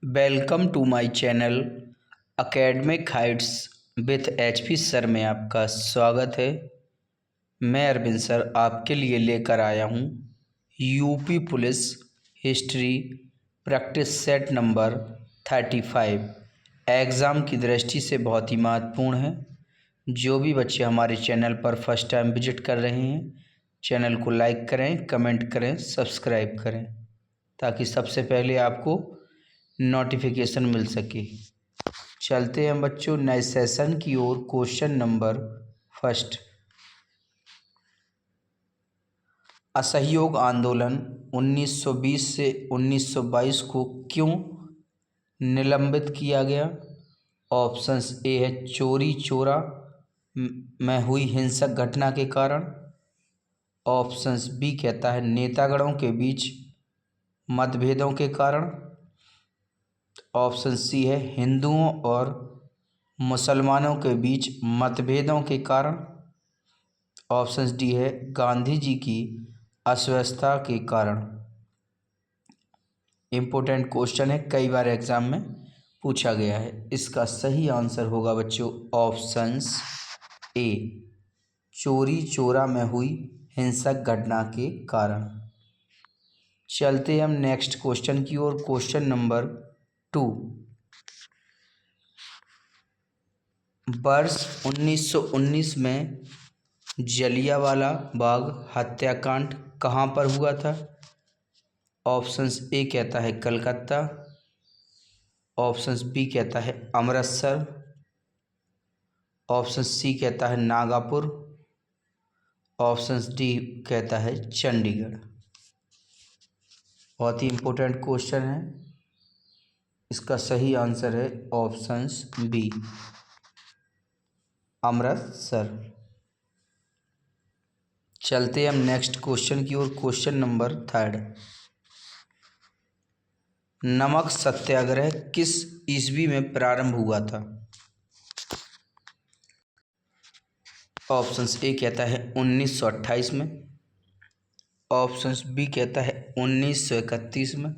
Welcome to my channel academic heights with HP sir में आपका स्वागत है। मैं अरविंद सर आपके लिए लेकर आया हूँ UP police history practice set number 35 exam की दृष्टि से बहुत ही महत्वपूर्ण है। जो भी बच्चे हमारे चैनल पर फर्स्ट टाइम विजिट कर रहे हैं, चैनल को लाइक करें, कमेंट करें, सब्सक्राइब करें ताकि सबसे पहले आपको नोटिफिकेशन मिल सके। चलते हैं बच्चों नए सेशन की ओर। क्वेश्चन नंबर फर्स्ट, असहयोग आंदोलन 1920 से 1922 को क्यों निलंबित किया गया? ऑप्शंस ए है चोरी चोरा में हुई हिंसक घटना के कारण। ऑप्शंस बी कहता है नेतागणों के बीच मतभेदों के कारण। ऑप्शन सी है हिंदुओं और मुसलमानों के बीच मतभेदों के कारण। ऑप्शन डी है गांधी जी की अस्वस्थता के कारण। इम्पोर्टेंट क्वेश्चन है, कई बार एग्जाम में पूछा गया है। इसका सही आंसर होगा बच्चों ऑप्शंस ए, चोरी चोरा में हुई हिंसक घटना के कारण। चलते हैं हम नेक्स्ट क्वेश्चन की ओर। क्वेश्चन नंबर 2, वर्ष 1919 में जलियांवाला बाग हत्याकांड कहाँ पर हुआ था? ऑप्शंस ए कहता है कलकत्ता। ऑप्शंस बी कहता है अमृतसर। ऑप्शन सी कहता है नागपुर। ऑप्शंस डी कहता है चंडीगढ़। बहुत ही इम्पोर्टेंट क्वेश्चन है। इसका सही आंसर है ऑप्शंस बी, अमृतसर। चलते हम नेक्स्ट क्वेश्चन की ओर। क्वेश्चन नंबर 3, नमक सत्याग्रह किस ईस्वी में प्रारंभ हुआ था? ऑप्शंस ए कहता है 1928 में। ऑप्शंस बी कहता है 1931 में।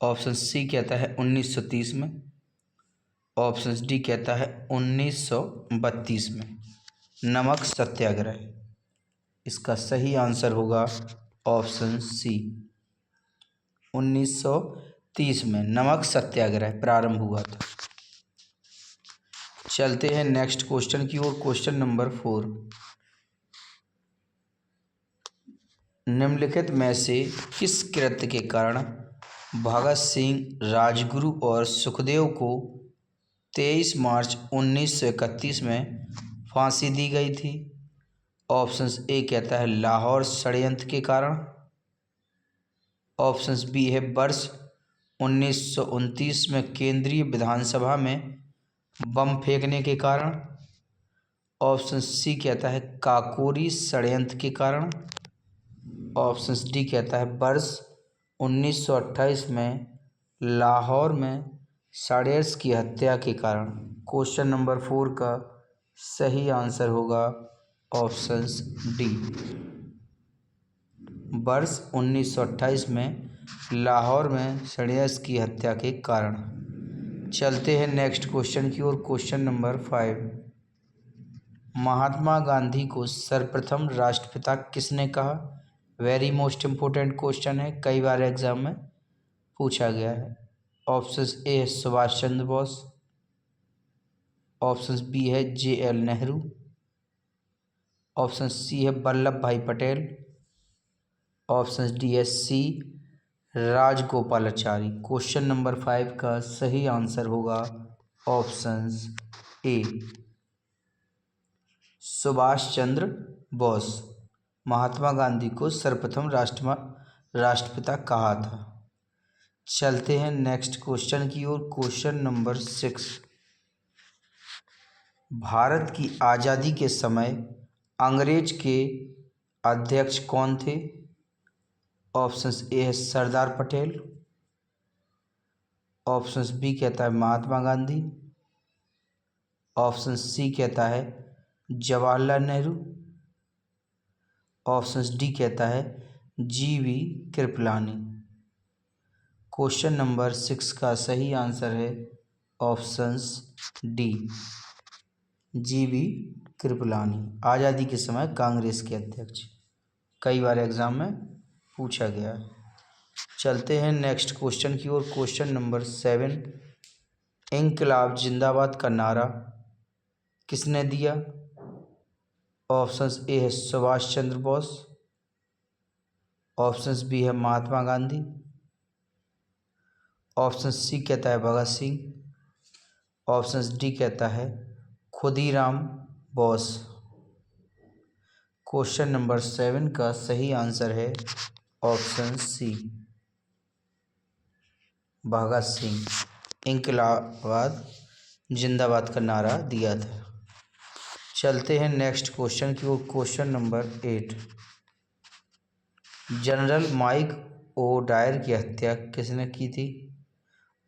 ऑप्शन सी कहता है 1930 में। ऑप्शंस डी कहता है 1932 में। नमक सत्याग्रह, इसका सही आंसर होगा ऑप्शन सी, 1930 में नमक सत्याग्रह प्रारंभ हुआ था। चलते हैं नेक्स्ट क्वेश्चन की ओर। क्वेश्चन नंबर 4, निम्नलिखित में से किस कृत्य के कारण भगत सिंह, राजगुरु और सुखदेव को 23 मार्च 1931 में फांसी दी गई थी? ऑप्शंस ए कहता है लाहौर षड्यंत्र के कारण। ऑप्शंस बी है वर्ष 1929 में केंद्रीय विधानसभा में बम फेंकने के कारण। ऑप्शन सी कहता है काकोरी षड्यंत्र के कारण। ऑप्शंस डी कहता है वर्ष 1928 में लाहौर में साड़ियर्स की हत्या के कारण। क्वेश्चन नंबर 4 का सही आंसर होगा ऑप्शंस डी, वर्ष 1928 में लाहौर में साड़ियर्स की हत्या के कारण। चलते हैं नेक्स्ट क्वेश्चन की ओर। क्वेश्चन नंबर 5, महात्मा गांधी को सर्वप्रथम राष्ट्रपिता किसने कहा? वेरी मोस्ट इम्पोर्टेंट क्वेश्चन है, कई बार एग्जाम में पूछा गया है। ऑप्शंस ए है सुभाष चंद्र बोस। ऑप्शंस बी है JL नेहरू। ऑप्शन सी है वल्लभ भाई पटेल। ऑप्शंस डी है सी राजगोपालाचारी। क्वेश्चन नंबर 5 का सही आंसर होगा ऑप्शंस ए, सुभाष चंद्र बोस। महात्मा गांधी को सर्वप्रथम राष्ट्रपिता कहा था। चलते हैं नेक्स्ट क्वेश्चन की ओर। क्वेश्चन नंबर 6, भारत की आज़ादी के समय अंग्रेज के अध्यक्ष कौन थे? ऑप्शंस ए है सरदार पटेल। ऑप्शंस बी कहता है महात्मा गांधी। ऑप्शन सी कहता है जवाहरलाल नेहरू। ऑप्शंस डी कहता है GV कृपलानी। क्वेश्चन नंबर 6 का सही आंसर है ऑप्शंस डी, जीवी कृपलानी। आज़ादी के समय कांग्रेस के अध्यक्ष, कई बार एग्जाम में पूछा गया है। चलते हैं नेक्स्ट क्वेश्चन की ओर। क्वेश्चन नंबर 7, इंकलाब जिंदाबाद का नारा किसने दिया? ऑप्शंस ए है सुभाष चंद्र बोस, ऑप्शंस बी है महात्मा गांधी, ऑप्शन सी कहता है भगत सिंह, ऑप्शंस डी कहता है खुदीराम बोस। क्वेश्चन नंबर 7 का सही आंसर है ऑप्शन सी, भगत सिंह। इंकलाब जिंदाबाद का नारा दिया था। चलते हैं नेक्स्ट क्वेश्चन की ओर। Question number 8, general mic O Dyer की हत्या किसने की थी?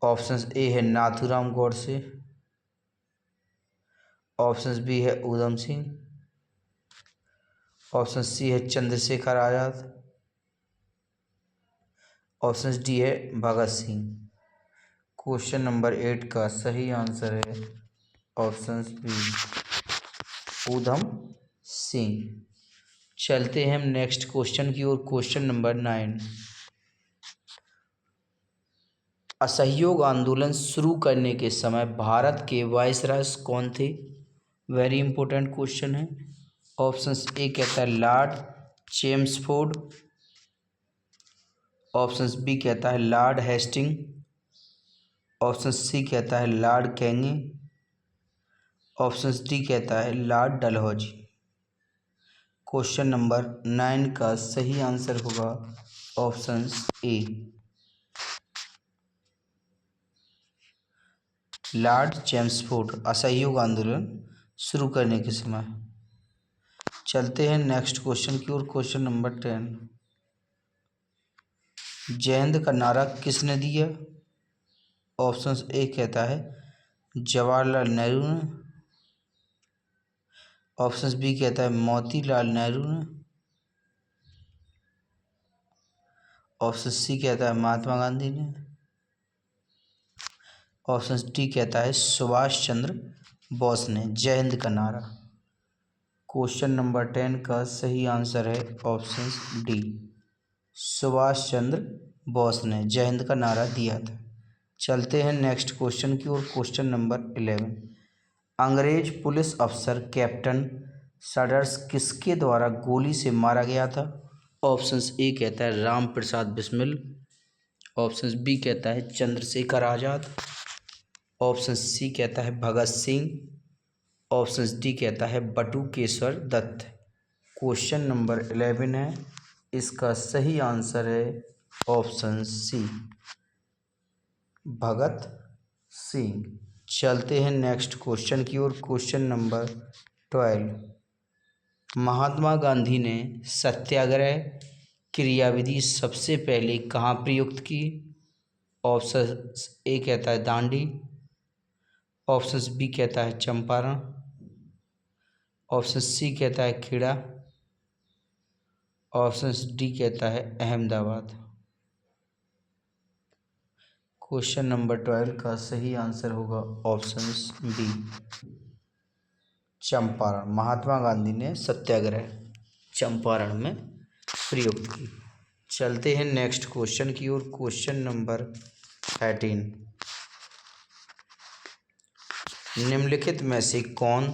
ऑप्शंस ए है नाथूराम गोडसे, ऑप्शंस बी है उधम सिंह, ऑप्शन सी है चंद्रशेखर आज़ाद, ऑप्शन डी है भगत सिंह। क्वेश्चन नंबर 8 का सही आंसर है ऑप्शन बी, उधम सिंह। चलते हैं हम नेक्स्ट क्वेश्चन की ओर। क्वेश्चन नंबर 9, असहयोग आंदोलन शुरू करने के समय भारत के वायसराय कौन थे? वेरी इंपॉर्टेंट क्वेश्चन है। ऑप्शंस ए कहता है लॉर्ड चेम्सफोर्ड, ऑप्शंस बी कहता है लॉर्ड हेस्टिंग, ऑप्शन सी कहता है लॉर्ड कैंगे, ऑप्शन डी कहता है लॉर्ड डलहौजी। क्वेश्चन नंबर 9 का सही आंसर होगा ऑप्शन ए, लॉर्ड चेम्सफोर्ड, असहयोग आंदोलन शुरू करने के समय। चलते हैं नेक्स्ट क्वेश्चन की ओर। क्वेश्चन नंबर 10, जय हिंद का नारा किसने दिया? ऑप्शंस ए कहता है जवाहरलाल नेहरू ने, ऑप्शंस बी कहता है मोतीलाल नेहरू ने, ऑप्शन सी कहता है महात्मा गांधी ने, ऑप्शन डी कहता है सुभाष चंद्र बोस ने जय हिंद का नारा। क्वेश्चन नंबर 10 का सही आंसर है ऑप्शन डी, सुभाष चंद्र बोस ने जय हिंद का नारा दिया था। चलते हैं नेक्स्ट क्वेश्चन की ओर। क्वेश्चन नंबर 11, अंग्रेज पुलिस अफसर कैप्टन सडर्स किसके द्वारा गोली से मारा गया था? ऑप्शंस ए कहता है राम प्रसाद बिस्मिल, ऑप्शंस बी कहता है चंद्रशेखर आज़ाद, ऑप्शन सी कहता है भगत सिंह, ऑप्शन डी कहता है बटुकेश्वर दत्त। क्वेश्चन नंबर 11 है, इसका सही आंसर है ऑप्शन सी, भगत सिंह। चलते हैं नेक्स्ट क्वेश्चन की ओर। क्वेश्चन नंबर 12, महात्मा गांधी ने सत्याग्रह क्रियाविधि सबसे पहले कहाँ प्रयुक्त की? ऑप्शन ए कहता है दांडी, ऑप्शन बी कहता है चंपारण, ऑप्शन सी कहता है खेड़ा, ऑप्शन डी कहता है अहमदाबाद। क्वेश्चन नंबर 12 का सही आंसर होगा ऑप्शन बी, चंपारण। महात्मा गांधी ने सत्याग्रह चंपारण में प्रयुक्त की। चलते हैं नेक्स्ट क्वेश्चन की ओर। क्वेश्चन नंबर 13, निम्नलिखित में से कौन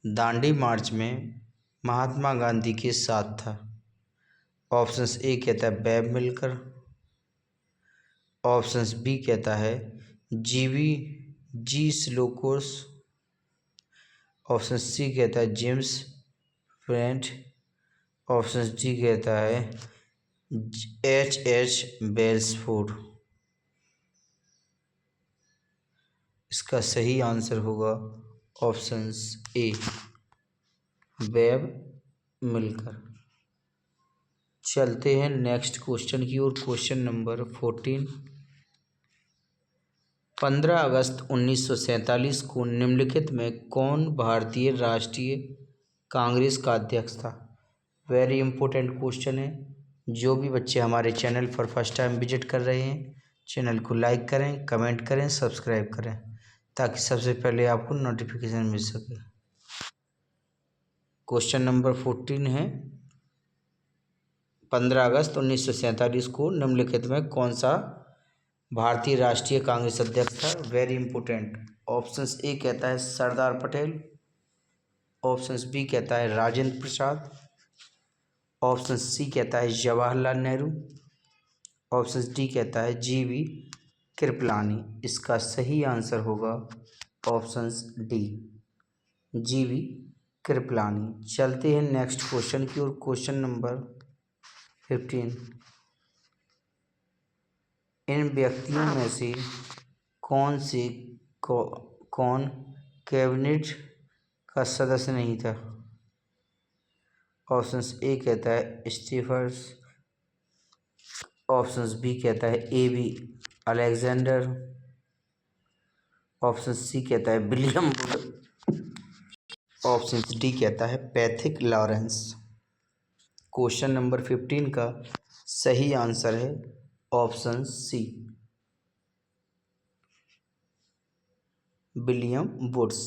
दांडी मार्च में महात्मा गांधी के साथ था? ऑप्शंस ए कहता है बेब मिल्कर, ऑप्शंस बी कहता है जीवी जी स्लोकोर्स, ऑप्शन सी कहता है जेम्स फ्रेंट, ऑप्शन डी कहता है एच बेल्सफोर्ड। इसका सही आंसर होगा ऑप्शन ए, बेब मिल्कर। चलते हैं नेक्स्ट क्वेश्चन की ओर। क्वेश्चन नंबर 14, 15 अगस्त 1947 को निम्नलिखित में कौन भारतीय राष्ट्रीय कांग्रेस का अध्यक्ष था? वेरी इंपॉर्टेंट क्वेश्चन है। जो भी बच्चे हमारे चैनल पर फर्स्ट टाइम विजिट कर रहे हैं, चैनल को लाइक करें, कमेंट करें, सब्सक्राइब करें ताकि सबसे पहले आपको नोटिफिकेशन मिल सके। क्वेश्चन नंबर 14 है, 15 अगस्त 1947 को निम्नलिखित में कौन सा भारतीय राष्ट्रीय कांग्रेस अध्यक्ष था? Very important. ऑप्शंस ए कहता है सरदार पटेल, ऑप्शंस बी कहता है राजेंद्र प्रसाद, ऑप्शन सी कहता है जवाहरलाल नेहरू, ऑप्शन डी कहता है जीवी कृपलानी। इसका सही आंसर होगा ऑप्शन डी, जीवी कृपलानी। चलते हैं नेक्स्ट क्वेश्चन की ओर। क्वेश्चन नंबर 15, इन व्यक्तियों में से कौन कैबिनेट का सदस्य नहीं था? ऑप्शंस ए कहता है स्टीफर्स, ऑप्शंस बी कहता है A B Alexander, option C कहता है विलियम वुड, ऑप्शन डी कहता है पैथिक लॉरेंस। क्वेश्चन नंबर 15 का सही आंसर है ऑप्शन सी, विलियम वुड्स।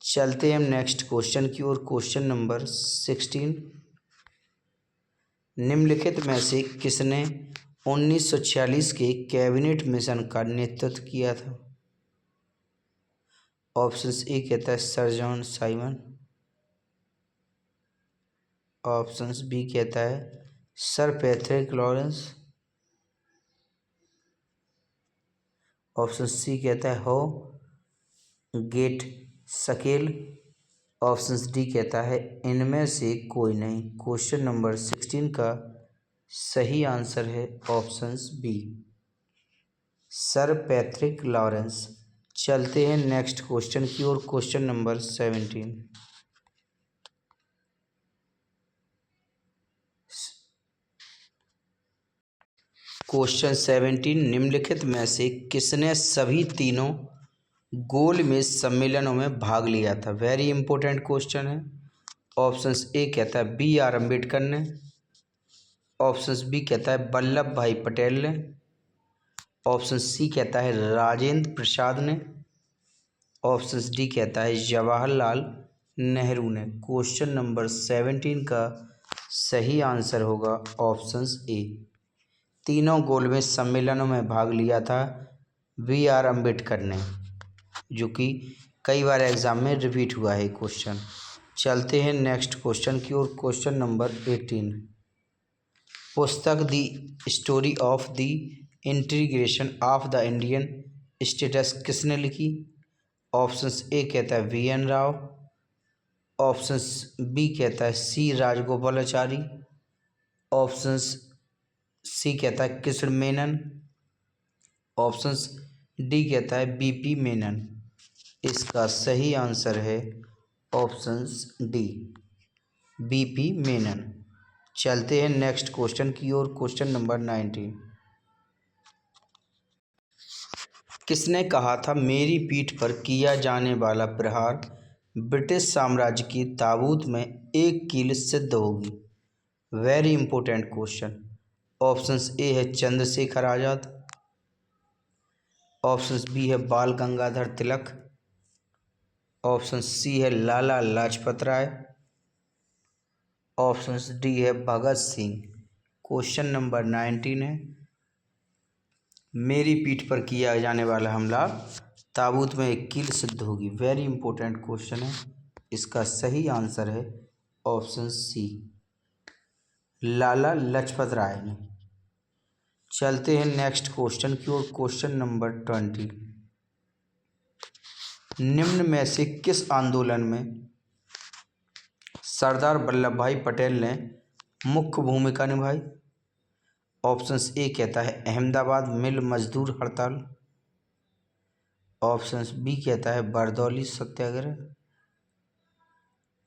चलते हैं हम नेक्स्ट क्वेश्चन की ओर। क्वेश्चन नंबर 16, निम्नलिखित में से किसने 1946 के कैबिनेट मिशन का नेतृत्व किया था? ऑप्शंस ए कहता है sir John Simon, options B कहता है sir Patrick Lawrence, option C कहता है हो गेट सकेल, ऑप्शन डी कहता है इनमें से कोई नहीं। क्वेश्चन नंबर 16 का सही आंसर है option B, sir Patrick Lawrence. चलते हैं नेक्स्ट क्वेश्चन की ओर। क्वेश्चन नंबर 17, क्वेश्चन 17, निम्नलिखित में से किसने सभी तीनों गोल मेज सम्मेलनों में भाग लिया था? वेरी इंपॉर्टेंट क्वेश्चन है। ऑप्शंस ए कहता है बी आर अम्बेडकर ने, ऑप्शंस बी कहता है वल्लभ भाई पटेल ने, ऑप्शन सी कहता है राजेंद्र प्रसाद ने, ऑप्शन डी कहता है जवाहरलाल नेहरू ने। क्वेश्चन नंबर 17 का सही आंसर होगा ऑप्शन ए, तीनों गोलमेज सम्मेलनों में भाग लिया था बी आर अम्बेडकर ने, जो कि कई बार एग्जाम में रिपीट हुआ है क्वेश्चन। चलते हैं नेक्स्ट क्वेश्चन की ओर। क्वेश्चन नंबर 18, पुस्तक the story of the integration of the Indian states किसने लिखी? ऑप्शंस ए कहता है V N Rao, options B कहता है सी राजगोपालाचारी, ऑप्शंस सी कहता है कृष्ण मेनन, ऑप्शंस डी कहता है बीपी मेनन। इसका सही आंसर है ऑप्शंस डी, बीपी मेनन। चलते हैं नेक्स्ट क्वेश्चन की ओर। क्वेश्चन नंबर 19, किसने कहा था मेरी पीठ पर किया जाने वाला प्रहार ब्रिटिश साम्राज्य की ताबूत में एक कील सिद्ध होगी? Very important question. Options A है चंद्रशेखर आजाद, ऑप्शंस बी है बाल गंगाधर तिलक, ऑप्शन सी है लाला लाजपत राय, ऑप्शंस डी है भगत सिंह। क्वेश्चन नंबर 19 है, मेरी पीठ पर किया जाने वाला हमला ताबूत में एक कील सिद्ध होगी। वेरी इंपॉर्टेंट क्वेश्चन है। इसका सही आंसर है ऑप्शन सी, लाला लाजपत राय ने। चलते हैं नेक्स्ट क्वेश्चन की ओर। क्वेश्चन नंबर 20, निम्न में से किस आंदोलन में सरदार वल्लभ भाई पटेल ने मुख्य भूमिका निभाई? ऑप्शंस ए कहता है अहमदाबाद मिल मजदूर हड़ताल, ऑप्शंस बी कहता है बारदौली सत्याग्रह,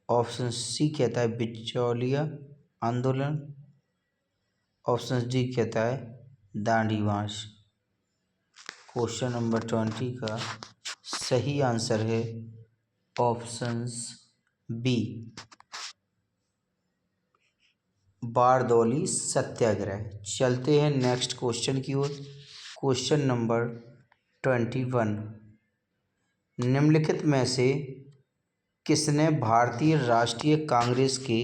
ऑप्शन सी कहता है बिचौलिया आंदोलन, ऑप्शन डी कहता है दांडी मार्च। क्वेश्चन नंबर 20 का सही आंसर है ऑप्शंस बी, बारदौली सत्याग्रह। चलते हैं नेक्स्ट क्वेश्चन की ओर। Question number 21। निम्नलिखित में से किसने भारतीय राष्ट्रीय कांग्रेस के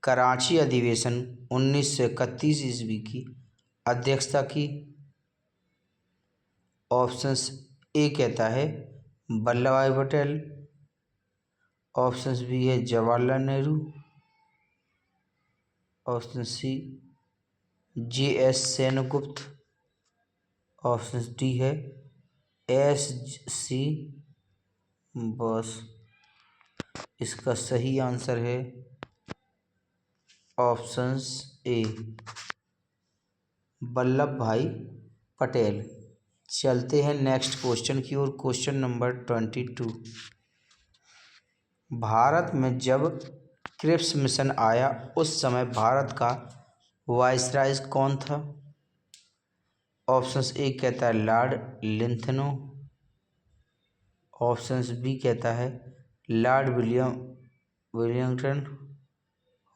कराची अधिवेशन 1931 ईस्वी की अध्यक्षता की? ऑप्शंस ए कहता है वल्लभ भाई पटेल, ऑप्शंस बी है Jawaharlal Nehru, option C JS Sengupta, option D है SC बोस। इसका सही आंसर है ऑप्शंस ए वल्लभ भाई पटेल। चलते हैं नेक्स्ट क्वेश्चन की ओर। Question number 22। भारत में जब क्रिप्स मिशन आया उस समय भारत का वाइसराय कौन था? ऑप्शंस ए कहता है लॉर्ड लिंथनो, ऑप्शंस बी कहता है लॉर्ड विलिंगटन,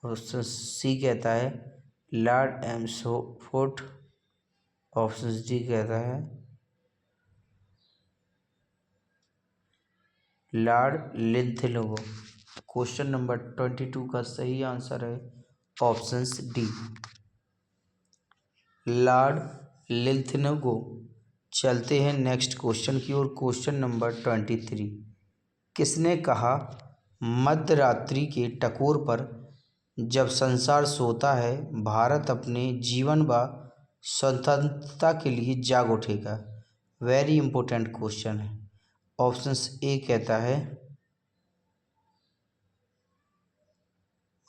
ऑप्शन सी कहता है लॉर्ड एम्सफोर्ड, ऑप्शन डी कहता है लॉर्ड लिंथनो। क्वेश्चन नंबर 22 का सही आंसर है ऑप्शंस डी लॉर्ड लिंथनो। चलते हैं नेक्स्ट क्वेश्चन की ओर। Question number 23। किसने कहा मध्य रात्रि के टकोर पर जब संसार सोता है भारत अपने जीवन व स्वतंत्रता के लिए जाग उठेगा? वेरी इंपॉर्टेंट क्वेश्चन है। ऑप्शंस ए कहता है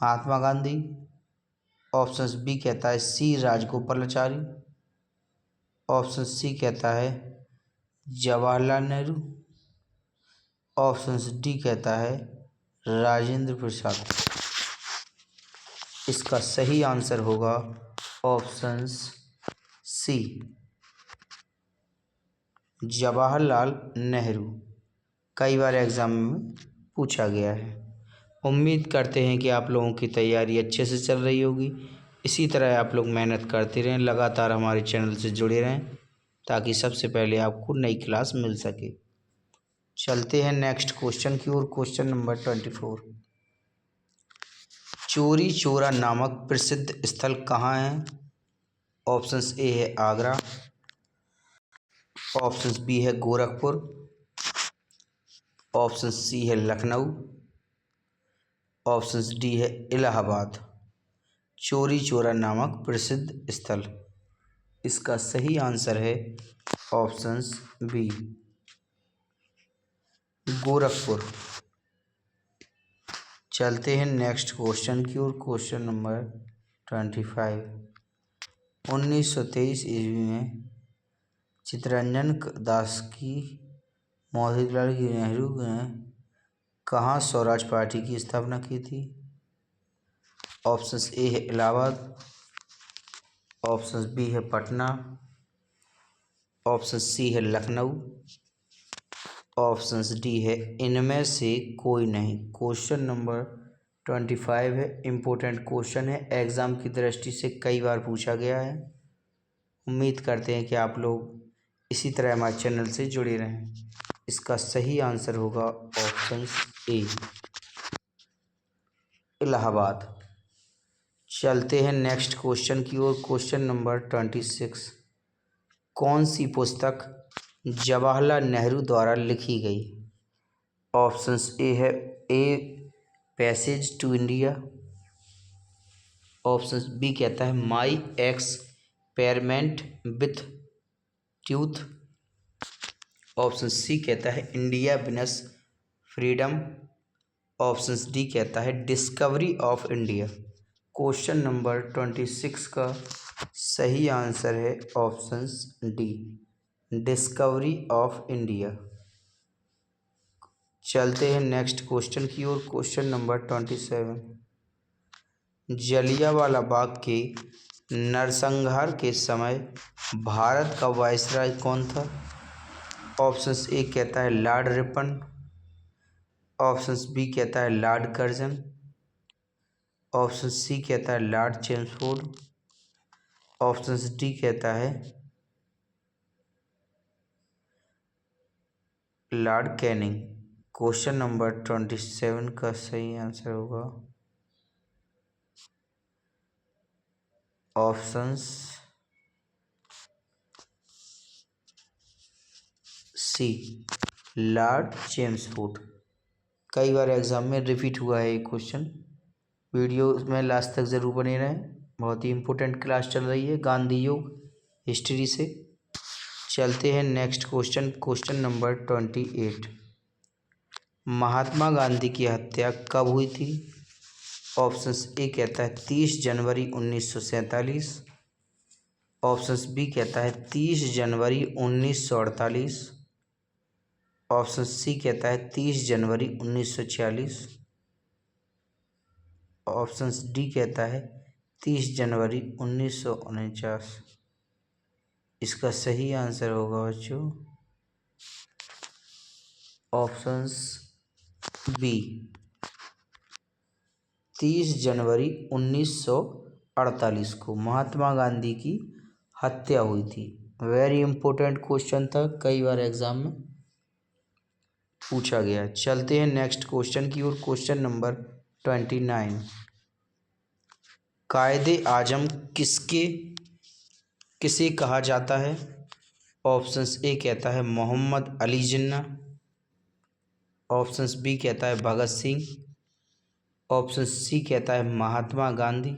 महात्मा गांधी, ऑप्शंस बी कहता है सी राजगोपालाचारी, ऑप्शन सी कहता है जवाहरलाल नेहरू, ऑप्शंस डी कहता है राजेंद्र प्रसाद। इसका सही आंसर होगा ऑप्शंस सी जवाहरलाल नेहरू। कई बार एग्जाम में पूछा गया है। उम्मीद करते हैं कि आप लोगों की तैयारी अच्छे से चल रही होगी। इसी तरह आप लोग मेहनत करते रहें, लगातार हमारे चैनल से जुड़े रहें ताकि सबसे पहले आपको नई क्लास मिल सके। चलते हैं नेक्स्ट क्वेश्चन की ओर। Question number 24। चौरी चौरा नामक प्रसिद्ध स्थल कहाँ है? ऑप्शंस ए है आगरा, ऑप्शंस बी है गोरखपुर, ऑप्शन सी है लखनऊ, ऑप्शंस डी है इलाहाबाद। चौरी चौरा नामक प्रसिद्ध स्थल, इसका सही आंसर है ऑप्शंस बी गोरखपुर। चलते हैं नेक्स्ट क्वेश्चन की ओर। Question number 25। 1923 ईस्वी में चित्तरंजन दास की मोतीलाल नेहरू ने कहाँ स्वराज पार्टी की स्थापना की थी? ऑप्शंस ए है इलाहाबाद, ऑप्शंस बी है पटना, ऑप्शन सी है लखनऊ, ऑप्शंस डी है इनमें से कोई नहीं। क्वेश्चन नंबर 25 है, इम्पोर्टेंट क्वेश्चन है, एग्ज़ाम की दृष्टि से कई बार पूछा गया है। उम्मीद करते हैं कि आप लोग इसी तरह हमारे चैनल से जुड़े रहें। इसका सही आंसर होगा ऑप्शन ए इलाहाबाद। चलते हैं नेक्स्ट क्वेश्चन की ओर। Question number 26। कौन सी पुस्तक जवाहरलाल नेहरू द्वारा लिखी गई? ऑप्शंस ए है A passage to India, options B कहता है my experiment with truth, option C कहता है India wins freedom, options D कहता है discovery of India. Question number 26 का सही आंसर है options D discovery of India. चलते हैं नेक्स्ट क्वेश्चन की ओर। Question number 27। जलियांवाला बाग के नरसंहार के समय भारत का वायसराय कौन था? ऑप्शंस ए कहता है लॉर्ड रिपन, ऑप्शंस बी कहता है लॉर्ड कर्जन, ऑप्शन सी कहता है लॉर्ड चेम्सफोर्ड, ऑप्शंस डी कहता है लॉर्ड कैनिंग। क्वेश्चन नंबर 27 का सही आंसर होगा ऑप्शंस सी, लॉर्ड चेम्सफोर्ड। कई बार एग्जाम में रिपीट हुआ है ये क्वेश्चन। वीडियो में लास्ट तक ज़रूर बने रहें, बहुत ही इम्पोर्टेंट क्लास चल रही है गांधी योग हिस्ट्री से। चलते हैं next question, question number 28। Mahatma Gandhi की हत्या कब हुई थी? ऑप्शंस ए कहता है 30 जनवरी 1947, ऑप्शंस बी कहता है 30 जनवरी 1948, ऑप्शन सी कहता है 30 जनवरी 1946, ऑप्शन डी कहता है 30 जनवरी 1949। इसका सही आंसर होगा बच्चों ऑप्शंस बी, 30 जनवरी 1948 को महात्मा गांधी की हत्या हुई थी। वेरी इंपॉर्टेंट क्वेश्चन था, कई बार एग्जाम में पूछा गया। चलते हैं नेक्स्ट क्वेश्चन की ओर, क्वेश्चन नंबर 29। कायदे आजम किसे कहा जाता है? ऑप्शंस ए कहता है मोहम्मद अली जिन्ना, ऑप्शंस बी कहता है भगत सिंह, ऑप्शन सी कहता है महात्मा गांधी,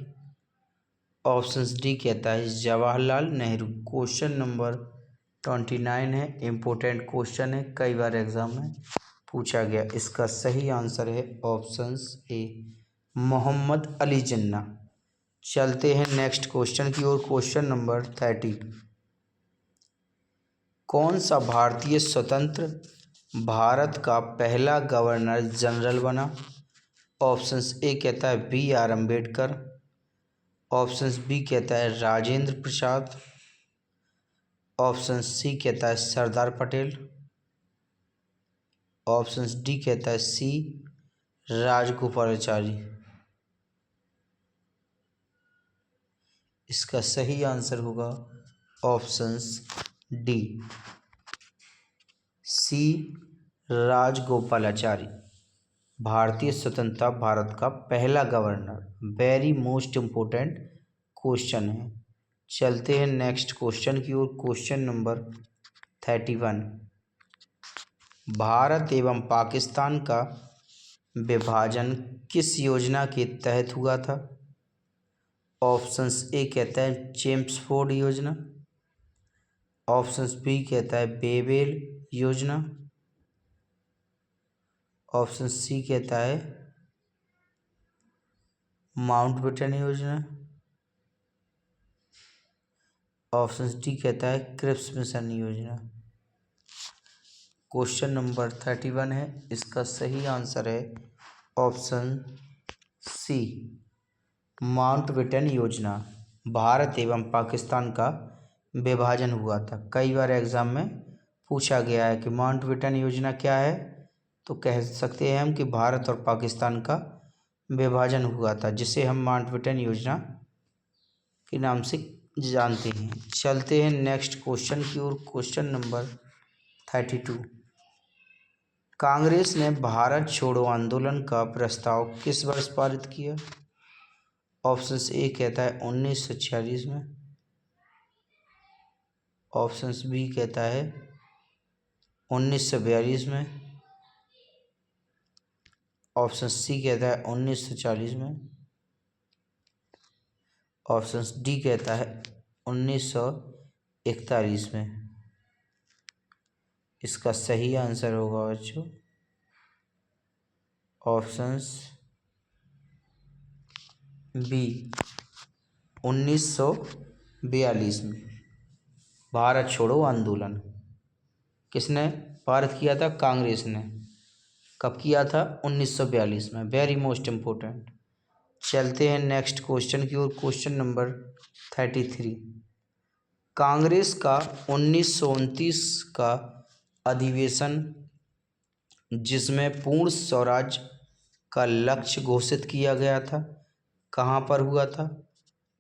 ऑप्शंस डी कहता है जवाहरलाल नेहरू। क्वेश्चन नंबर 29 है, इम्पोर्टेंट क्वेश्चन है, कई बार एग्जाम में पूछा गया। इसका सही आंसर है ऑप्शंस ए, मोहम्मद अली जिन्ना। चलते हैं नेक्स्ट क्वेश्चन की ओर, क्वेश्चन नंबर 30। कौन सा भारतीय स्वतंत्र भारत का पहला गवर्नर जनरल बना? ऑप्शंस ए कहता है B R Ambedkar, options B कहता है राजेंद्र प्रसाद, ऑप्शन सी कहता है सरदार पटेल, ऑप्शंस डी कहता है सी राजगोपालाचारी। इसका सही आंसर होगा ऑप्शंस डी, सी राजगोपालाचारी। भारतीय स्वतंत्रता भारत का पहला governor. Very most important question है। चलते हैं नेक्स्ट क्वेश्चन की ओर, क्वेश्चन नंबर 31। भारत एवं पाकिस्तान का विभाजन किस योजना के तहत हुआ था? ऑप्शंस ए कहता है चेम्सफोर्ड योजना, ऑप्शंस बी कहता है बेबेल योजना, ऑप्शन सी कहता है माउंटबेटन योजना, ऑप्शन डी कहता है क्रिप्स मिशन योजना। क्वेश्चन नंबर 31 है, इसका सही आंसर है ऑप्शन सी, माउंटबेटन योजना। भारत एवं पाकिस्तान का विभाजन हुआ था। कई बार एग्जाम में पूछा गया है कि माउंटबेटन योजना क्या है, तो कह सकते हैं हम कि भारत और पाकिस्तान का विभाजन हुआ था, जिसे हम माउंटबेटन योजना के नाम से जानते हैं। चलते हैं नेक्स्ट क्वेश्चन की ओर, क्वेश्चन नंबर 32। कांग्रेस ने भारत छोड़ो आंदोलन का प्रस्ताव किस वर्ष पारित किया? ऑप्शंस ए कहता है 1946 में, ऑप्शंस बी कहता है 1942 में, ऑप्शन सी कहता है 1940 में, ऑप्शन डी कहता है 1941 में। इसका सही आंसर होगा बच्चों ऑप्शंस बी, 1942 में। भारत छोड़ो आंदोलन किसने पारित किया था? कांग्रेस ने। कब किया था? 1942 में। Very most important. चलते हैं नेक्स्ट क्वेश्चन की ओर, क्वेश्चन नंबर 33। कांग्रेस का 1929 का अधिवेशन जिसमें पूर्ण स्वराज का लक्ष्य घोषित किया गया था, कहाँ पर हुआ था?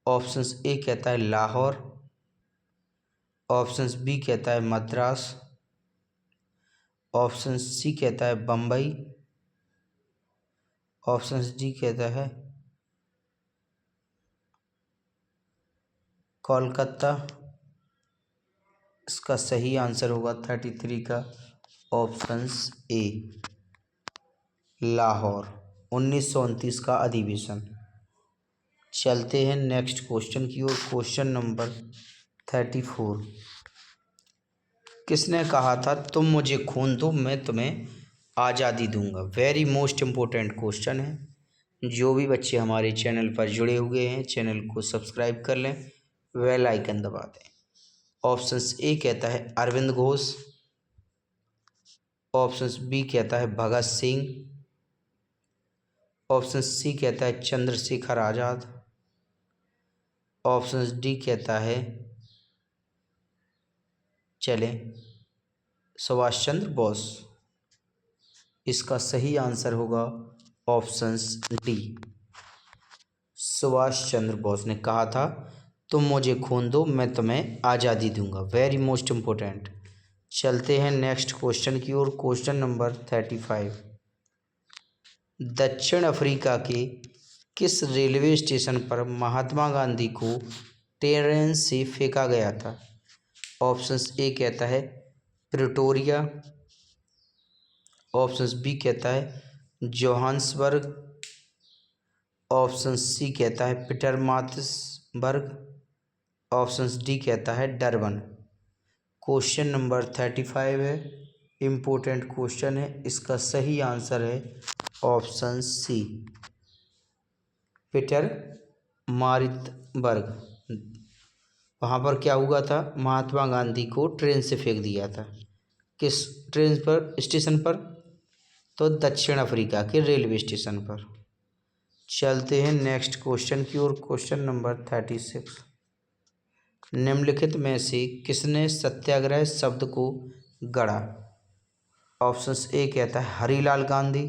ऑप्शंस ए कहता है लाहौर, ऑप्शंस बी कहता है मद्रास, ऑप्शन सी कहता है बम्बई। ऑप्शन डी कहता है कोलकाता। इसका सही आंसर होगा 33 का ऑप्शन ए लाहौर। 1929 का अधिवेशन। चलते हैं नेक्स्ट क्वेश्चन की ओर। Question number 34। किसने कहा था तुम मुझे खून दो मैं तुम्हें आज़ादी दूंगा? वेरी मोस्ट इम्पोर्टेंट क्वेश्चन है। जो भी बच्चे हमारे चैनल पर जुड़े हुए हैं चैनल को सब्सक्राइब कर लें, बेल आइकन दबा दें। ऑप्शंस ए कहता है अरविंद घोष। ऑप्शंस बी कहता है भगत सिंह। ऑप्शन सी कहता है चंद्रशेखर आज़ाद। ऑप्शन डी कहता है चलें सुभाष चंद्र बोस। इसका सही आंसर होगा ऑप्शंस डी सुभाष चंद्र बोस ने कहा था तुम मुझे खून दो मैं तुम्हें आज़ादी दूंगा। Very most important. चलते हैं नेक्स्ट क्वेश्चन की ओर। Question number 35। दक्षिण अफ्रीका के किस रेलवे स्टेशन पर महात्मा गांधी को ट्रेन से फेंका गया था? ऑप्शंस ए कहता है प्रिटोरिया। ऑप्शंस बी कहता है जोहान्सबर्ग। ऑप्शन सी कहता है पीटरमार्ट्सबर्ग। ऑप्शंस डी कहता है डरबन। क्वेश्चन नंबर 35 है, इम्पोर्टेंट क्वेश्चन है। इसका सही आंसर है ऑप्शन सी पीटरमार्ट्सबर्ग। वहाँ पर क्या हुआ था, महात्मा गांधी को ट्रेन से फेंक दिया था। किस ट्रेन पर, स्टेशन पर? तो दक्षिण अफ्रीका के रेलवे स्टेशन पर। चलते हैं नेक्स्ट क्वेश्चन की ओर। Question number 36। निम्नलिखित में से किसने सत्याग्रह शब्द को गढ़ा? ऑप्शंस ए कहता है हरिलाल गांधी।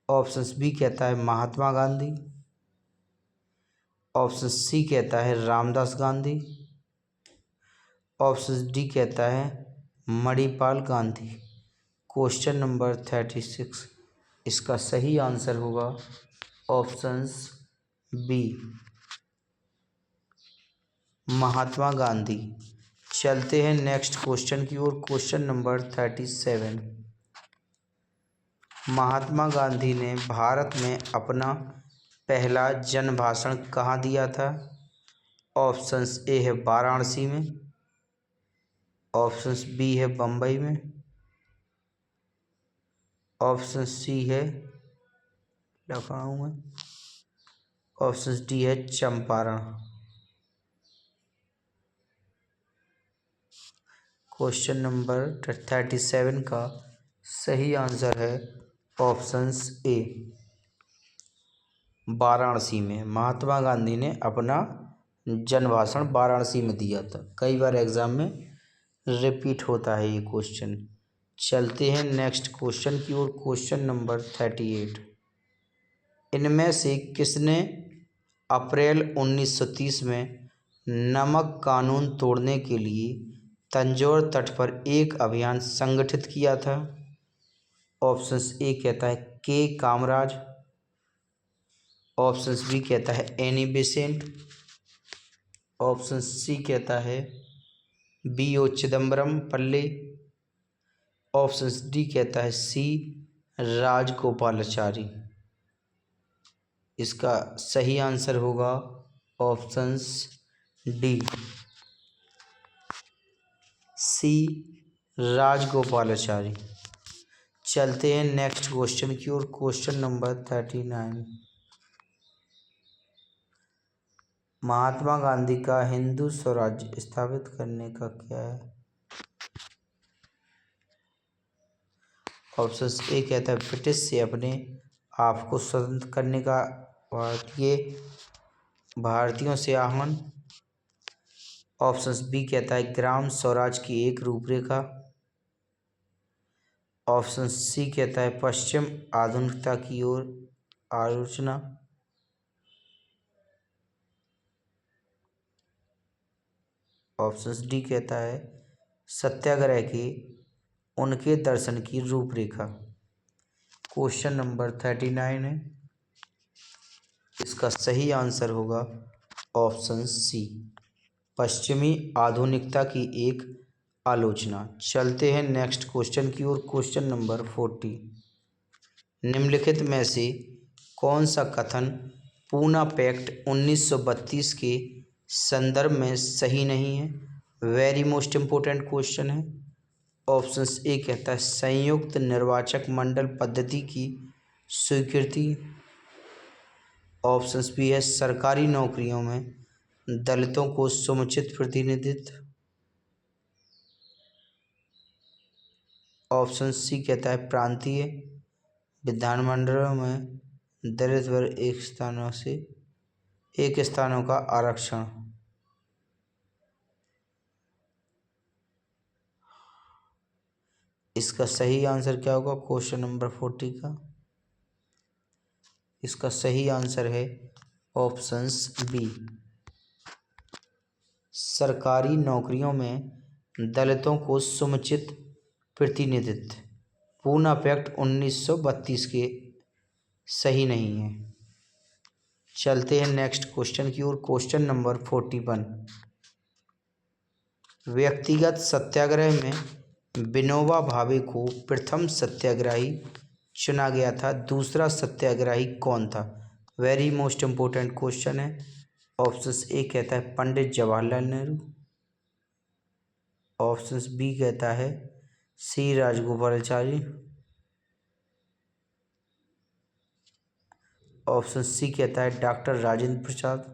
ऑप्शंस बी कहता है महात्मा गांधी। ऑप्शन सी कहता है रामदास गांधी। ऑप्शन डी कहता है मणिपाल गांधी। Question number 36। इसका सही आंसर होगा ऑप्शंस बी महात्मा गांधी। चलते हैं नेक्स्ट क्वेश्चन की ओर। Question number 37। महात्मा गांधी ने भारत में अपना पहला जन भाषण कहाँ दिया था? ऑप्शंस ए है वाराणसी में। ऑप्शंस बी है बम्बई में। ऑप्शन सी है लखनऊ में। ऑप्शन डी है चंपारण। क्वेश्चन नंबर 37 का सही आंसर है ऑप्शंस ए वाराणसी में। महात्मा गांधी ने अपना जन भाषण वाराणसी में दिया था। कई बार एग्जाम में रिपीट होता है ये क्वेश्चन। चलते हैं नेक्स्ट क्वेश्चन की ओर। Question number 38। इनमें से किसने अप्रैल 1930 में नमक कानून तोड़ने के लिए तंजौर तट पर एक अभियान संगठित किया था? ऑप्शंस ए कहता है के कामराज। ऑप्शंस बी कहता है एनी बेसेंट। ऑप्शन सी कहता है बी ओ चिदम्बरम पल्ले। ऑप्शंस डी कहता है सी राजगोपालाचारी। इसका सही आंसर होगा ऑप्शंस डी सी राजगोपालाचारी। चलते हैं नेक्स्ट क्वेश्चन की ओर। Question number 39। महात्मा गांधी का हिंदू स्वराज्य स्थापित करने का क्या है? ऑप्शन ए कहता है ब्रिटिश से अपने आप को स्वतंत्र करने का भारतीयों से आह्वान। ऑप्शन बी कहता है ग्राम स्वराज की एक रूपरेखा। ऑप्शन सी कहता है पश्चिम आधुनिकता की ओर आलोचना। ऑप्शन डी कहता है सत्याग्रह के उनके दर्शन की रूपरेखा। क्वेश्चन नंबर 39 है, इसका सही आंसर होगा ऑप्शन सी, पश्चिमी आधुनिकता की एक आलोचना। चलते हैं नेक्स्ट क्वेश्चन की ओर। क्वेश्चन नंबर 40, निम्नलिखित में से कौन सा कथन पूना पैक्ट 1932 के संदर्भ में सही नहीं है? वेरी मोस्ट इम्पोर्टेंट क्वेश्चन है। ऑप्शंस ए कहता है संयुक्त निर्वाचक मंडल पद्धति की स्वीकृति। ऑप्शंस बी है सरकारी नौकरियों में दलितों को समुचित प्रतिनिधित्व। ऑप्शन सी कहता है प्रांतीय विधानमंडलों में दलित वर्ग एक स्थानों का आरक्षण। इसका सही आंसर क्या होगा क्वेश्चन नंबर 40 का? इसका सही आंसर है ऑप्शंस बी, सरकारी नौकरियों में दलितों को समुचित प्रतिनिधित्व। पूना पैक्ट 1932 के सही नहीं है। चलते हैं नेक्स्ट क्वेश्चन की ओर। क्वेश्चन नंबर 41, व्यक्तिगत सत्याग्रह में विनोबा भावे को प्रथम सत्याग्रही चुना गया था, दूसरा सत्याग्रही कौन था? वेरी मोस्ट इम्पोर्टेंट क्वेश्चन है। ऑप्शंस ए कहता है पंडित जवाहरलाल नेहरू। ऑप्शंस बी कहता है सी राजगोपालाचारी। ऑप्शन सी कहता है doctor Rajendra Prasad.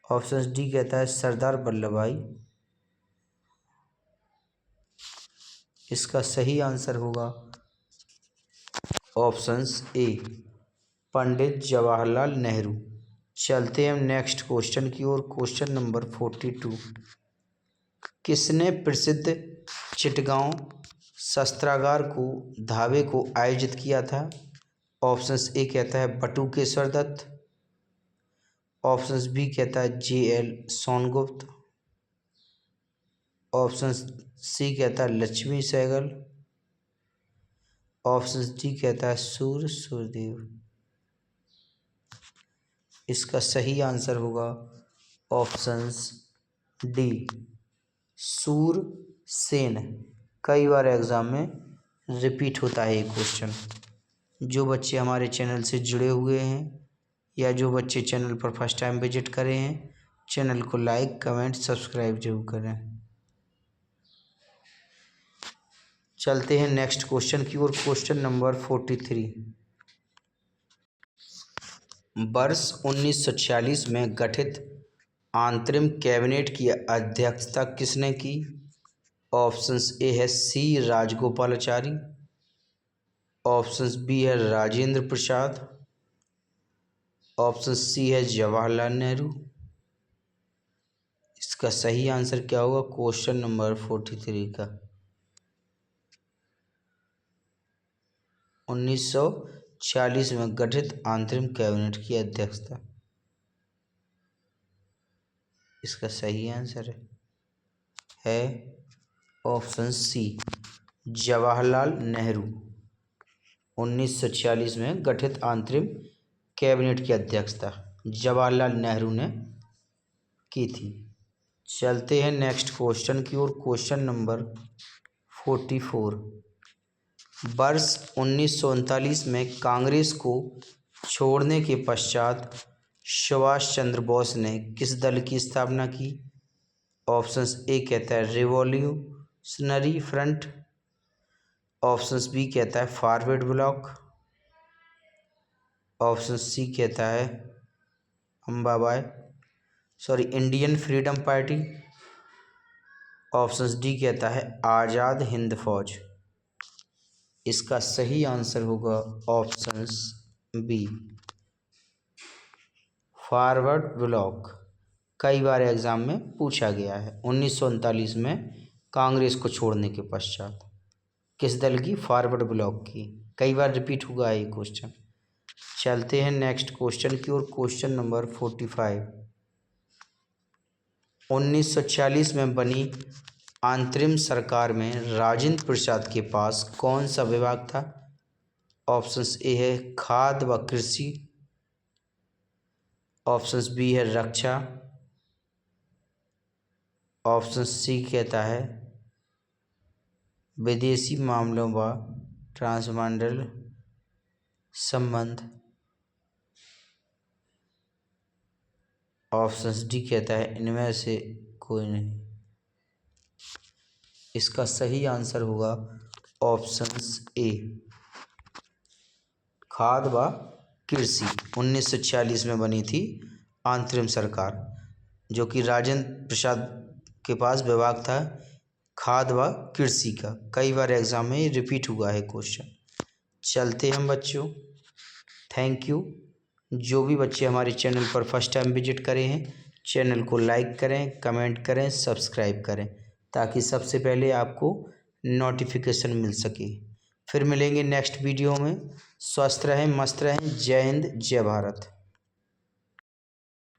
Option D कहता है सरदार वल्लभ भाई। इसका सही आंसर होगा ऑप्शंस ए, पंडित जवाहरलाल नेहरू। चलते हैं नेक्स्ट क्वेश्चन की ओर। क्वेश्चन नंबर 42, किसने प्रसिद्ध चिटगांव शस्त्रागार को धावे को आयोजित किया था? ऑप्शंस ए कहता है बटुकेश्वर दत्त। ऑप्शंस बी कहता है जे.एल. सोनगुप्त। ऑप्शन सी कहता है लक्ष्मी सहगल। ऑप्शन डी कहता है सूरदेव। इसका सही आंसर होगा ऑप्शंस डी, सूरसेन। कई बार एग्जाम में रिपीट होता है ये क्वेश्चन। जो बच्चे हमारे चैनल से जुड़े हुए हैं या जो बच्चे चैनल पर फर्स्ट टाइम विजिट करे हैं, चैनल को लाइक कमेंट सब्सक्राइब जरूर करें। चलते हैं नेक्स्ट क्वेश्चन की ओर। क्वेश्चन नंबर 43, वर्ष 1946 में गठित अंतरिम कैबिनेट की अध्यक्षता किसने की? ऑप्शंस ए है सी राजगोपालाचारी। ऑप्शंस बी है राजेंद्र प्रसाद। ऑप्शन सी है जवाहरलाल नेहरू। इसका सही आंसर क्या होगा क्वेश्चन नंबर 43 का? 1946 में गठित अंतरिम कैबिनेट की अध्यक्षता। इसका सही आंसर है ऑप्शन सी, जवाहरलाल नेहरू। 1946 में गठित अंतरिम कैबिनेट की अध्यक्षता जवाहरलाल नेहरू ने की थी। चलते हैं नेक्स्ट क्वेश्चन की ओर। क्वेश्चन नंबर 44, वर्ष 1939 में कांग्रेस को छोड़ने के पश्चात सुभाष चंद्र बोस ने किस दल की स्थापना की? ऑप्शंस ए कहता है रिवॉल्यूशनरी फ्रंट। ऑप्शंस बी कहता है फॉरवर्ड ब्लॉक। ऑप्शन सी कहता है Indian freedom party. Options D कहता है आज़ाद हिंद फौज। इसका सही आंसर होगा ऑप्शंस बी, फॉरवर्ड ब्लॉक। कई बार एग्जाम में पूछा गया है। 1939 में कांग्रेस को छोड़ने के पश्चात किस दल की? फॉरवर्ड ब्लॉक की। कई बार रिपीट हुआ है ये क्वेश्चन। चलते हैं नेक्स्ट क्वेश्चन की ओर। क्वेश्चन नंबर 45, 1946 में बनी अंतरिम सरकार में राजेंद्र प्रसाद के पास कौन सा विभाग था? ऑप्शंस ए है खाद्य व कृषि, ऑप्शंस बी है रक्षा, ऑप्शन सी कहता है विदेशी मामलों व ट्रांसमंडल संबंध, ऑप्शन डी कहता है इनमें से कोई नहीं। इसका सही आंसर होगा ऑप्शंस ए खाद्य व कृषि। 1946 में बनी थी अंतरिम सरकार, जो कि राजेंद्र प्रसाद के पास विभाग था खाद्य व कृषि का। कई बार एग्जाम में रिपीट हुआ है क्वेश्चन। चलते हम बच्चों, थैंक यू। जो भी बच्चे हमारे चैनल पर फर्स्ट टाइम विजिट करे हैं, चैनल को लाइक करें, कमेंट करें, सब्सक्राइब करें, ताकि सबसे पहले आपको नोटिफिकेशन मिल सके। फिर मिलेंगे नेक्स्ट वीडियो में। स्वस्थ रहें, मस्त रहें। जय हिंद, जय भारत।